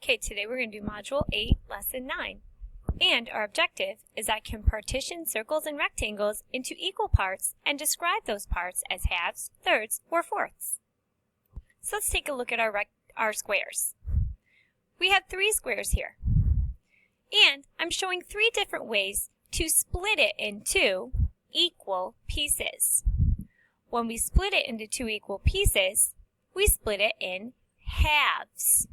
Okay, today we're going to do Module 8, Lesson 9. And our objective is I can partition circles and rectangles into equal parts and describe those parts as halves, thirds, or fourths. So let's take a look at our squares. We have 3 squares here. And I'm showing 3 different ways to split it into equal pieces. When we split it into 2 equal pieces, we split it in halves,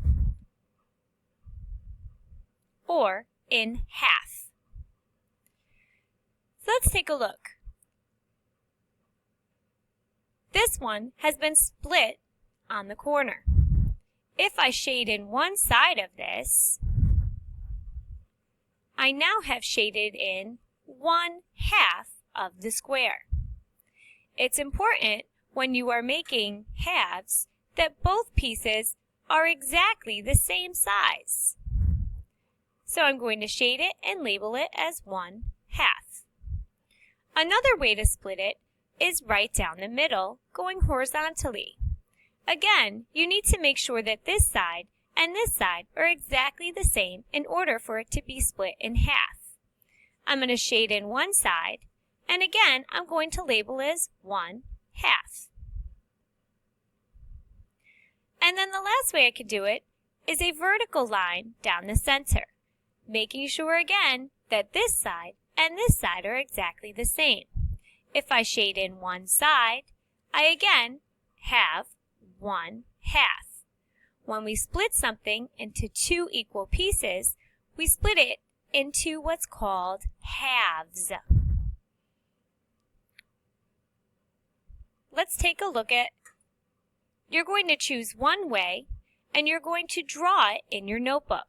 or in half. So let's take a look. This one has been split on the corner. If I shade in one side of this, I now have shaded in 1/2 of the square. It's important when you are making halves that both pieces are exactly the same size. So I'm going to shade it and label it as 1/2. Another way to split it is right down the middle, going horizontally. Again, you need to make sure that this side and this side are exactly the same in order for it to be split in half. I'm going to shade in one side, and again, I'm going to label as 1/2. And then the last way I could do it is a vertical line down the center, making sure again that this side and this side are exactly the same. If I shade in one side, I again have 1/2. When we split something into 2 equal pieces, we split it into what's called halves. Let's take a look at, you're going to choose one way and you're going to draw it in your notebook.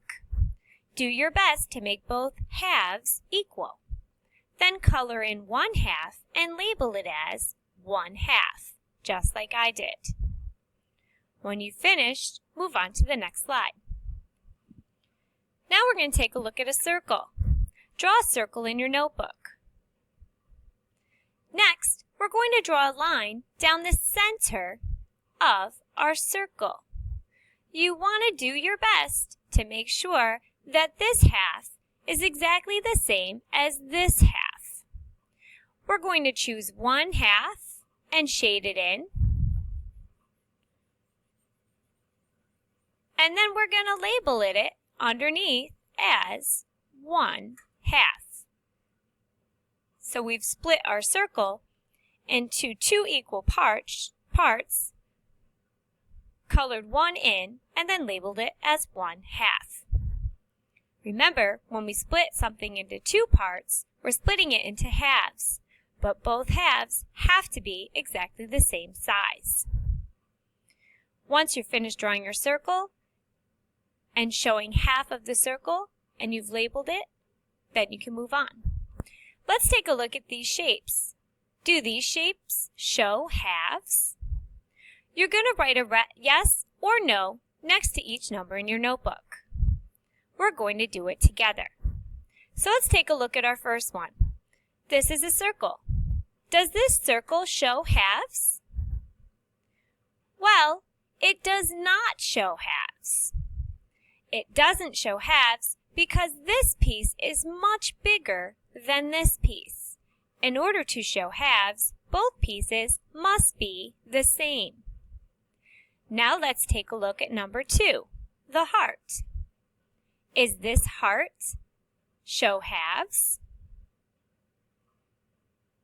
Do your best to make both halves equal. Then color in 1/2 and label it as 1/2, just like I did. When you've finished, move on to the next slide. Now we're going to take a look at a circle. Draw a circle in your notebook. Next, we're going to draw a line down the center of our circle. You want to do your best to make sure that this half is exactly the same as this half. We're going to choose 1/2 and shade it in. And then we're going to label it underneath as 1/2. So we've split our circle into 2 equal parts, colored one in, and then labeled it as 1/2. Remember, when we split something into 2 parts, we're splitting it into halves, but both halves have to be exactly the same size. Once you're finished drawing your circle and showing half of the circle, and you've labeled it, then you can move on. Let's take a look at these shapes. Do these shapes show halves? You're going to write a yes or no next to each number in your notebook. We're going to do it together. So let's take a look at our first one. This is a circle. Does this circle show halves? Well, it does not show halves. It doesn't show halves because this piece is much bigger than this piece. In order to show halves, both pieces must be the same. Now let's take a look at number 2, the heart. Is this heart show halves?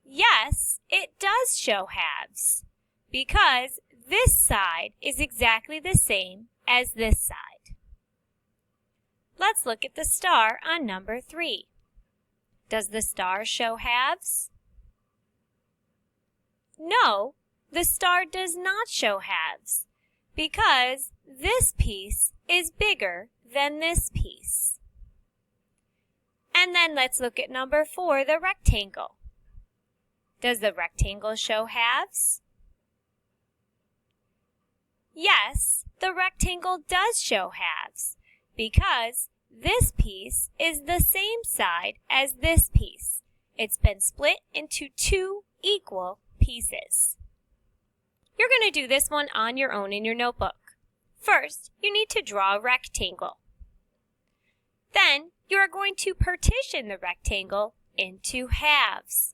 Yes, it does show halves because this side is exactly the same as this side. Let's look at the star on number 3. Does the star show halves? No, the star does not show halves because this piece is bigger than this piece. And then let's look at number 4, the rectangle. Does the rectangle show halves? Yes, the rectangle does show halves because this piece is the same side as this piece. It's been split into 2 equal pieces. You're going to do this one on your own in your notebook. First, you need to draw a rectangle. Then you are going to partition the rectangle into halves,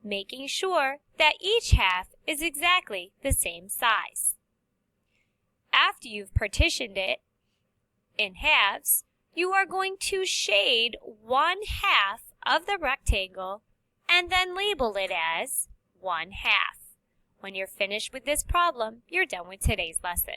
making sure that each half is exactly the same size. After you've partitioned it in halves, you are going to shade one half of the rectangle and then label it as 1/2. When you're finished with this problem, you're done with today's lesson.